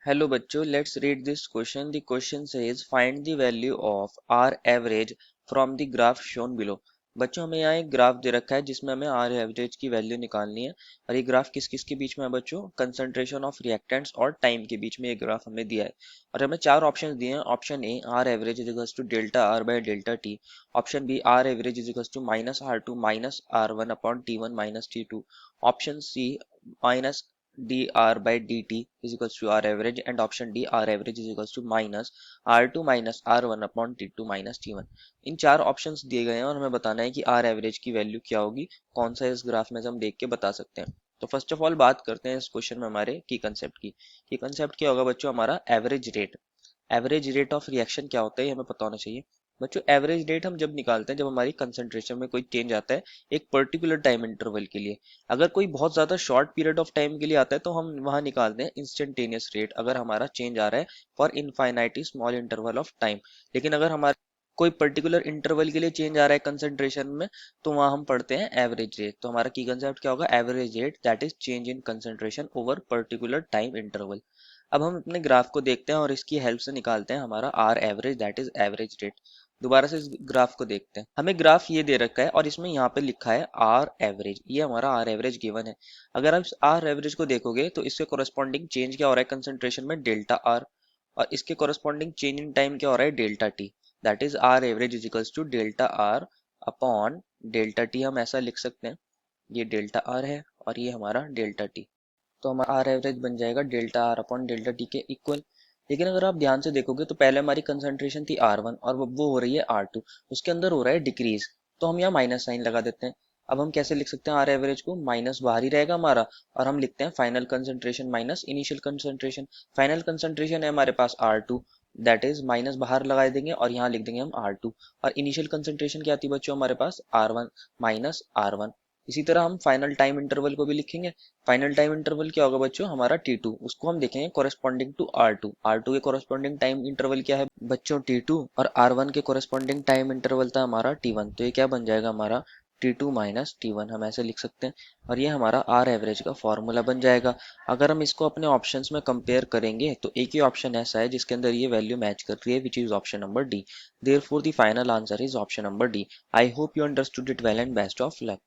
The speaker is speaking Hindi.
Hello बच्चों, let's read this question. The question says find the value of R average from the graph shown below. बच्चों हमें यहाँ एक ग्राफ दे रखा है जिसमें हमें R एवरेज की वैल्यू निकालनी है और ये ग्राफ किस किस के बीच में है बच्चों? कंसंट्रेशन ऑफ रिएक्टेंट्स और टाइम के बीच में ये ग्राफ हमें दिया है और हमें चार ऑप्शन दिए हैं. Option A R average is equals to delta R by delta t. Option B R average is equals to minus R2 minus R1 upon T1 minus T2. Option C minus dr by dt is equals to r average and option D r average is equals to minus r2 minus r1 upon t2 minus t1. इन चार ऑप्शंस दिए गए हैं और हमें बताना है कि r एवरेज की वैल्यू क्या होगी, कौन सा इस ग्राफ में से हम देख के बता सकते हैं. तो फर्स्ट ऑफ ऑल बात करते हैं इस क्वेश्चन में हमारे की कंसेप्ट की. की कंसेप्ट क्या होगा बच्चों? हमारा average rate. Average rate of reaction क्या होता है ये हमें पता होना चाहिए. बच्चों एवरेज रेट हम जब निकालते हैं जब हमारी कंसंट्रेशन में कोई चेंज आता है एक पर्टिकुलर टाइम इंटरवल के लिए. अगर कोई बहुत ज्यादा शॉर्ट पीरियड ऑफ टाइम के लिए आता है तो हम वहां निकालते हैं इंस्टेंटेनियस रेट अगर हमारा चेंज आ रहा है for infinitely small interval of time. लेकिन अगर हमारा कोई पर्टिकुलर इंटरवल के लिए चेंज आ रहा है कंसंट्रेशन में तो वहां हम पढ़ते हैं एवरेज रेट. तो हमारा की कंसेप्ट क्या होगा? Average rate that is change in concentration over particular time interval. अब हम अपने ग्राफ को देखते हैं और इसकी हेल्प से निकालते हैं हमारा R average that is average rate. दोबारा से इस ग्राफ को देखते हैं. हमें ग्राफ ये दे रखा है और इसमें यहाँ पे लिखा है आर एवरेज. ये हमारा आर एवरेज गिवन है. अगर आप आर एवरेज को देखोगे तो इसके कोरस्पॉन्डिंग चेंज क्या हो रहा है कंसंट्रेशन में? Delta R. और इसके कोरस्पॉन्डिंग चेंज इन टाइम क्या हो रहा है? Delta t. That is R average is equals to delta R upon delta t. हम ऐसा लिख सकते हैं, ये डेल्टा आर है और ये हमारा डेल्टा टी. तो हमारा आर एवरेज बन जाएगा delta R upon delta T के इक्वल. लेकिन अगर आप ध्यान से देखोगे तो पहले हमारी कंसंट्रेशन थी R1 और वो हो रही है R2. उसके अंदर हो रहा है डिक्रीज, तो हम यहाँ माइनस साइन लगा देते हैं. अब हम कैसे लिख सकते हैं आर एवरेज को? माइनस बाहर ही रहेगा हमारा और हम लिखते हैं final concentration minus initial concentration. Final concentration है हमारे पास R2, दैट इज माइनस बाहर लगा देंगे और यहाँ लिख देंगे हम R2. और इनिशियल कंसंट्रेशन क्या थी बच्चों हमारे पास? R1 minus R1. इसी तरह हम फाइनल टाइम इंटरवल को भी लिखेंगे. फाइनल टाइम इंटरवल क्या होगा बच्चों? हमारा T2. उसको हम देखेंगे कोरेस्पॉन्डिंग टू R2. R2 के कोरेस्पॉन्डिंग टाइम इंटरवल क्या है बच्चों? T2. और R1 के कोरेस्पॉन्डिंग टाइम इंटरवल था हमारा T1. तो ये क्या बन जाएगा हमारा? T2 minus T1. हम ऐसे लिख सकते हैं और ये हमारा आर एवरेज का फॉर्मूला बन जाएगा. अगर हम इसको अपने ऑप्शंस में कंपेयर करेंगे तो एक ही ऑप्शन ऐसा है जिसके अंदर ये वैल्यू मैच कर रही है, which is option number D. Therefore the final answer is option number D. I hope you understood it well and best of luck.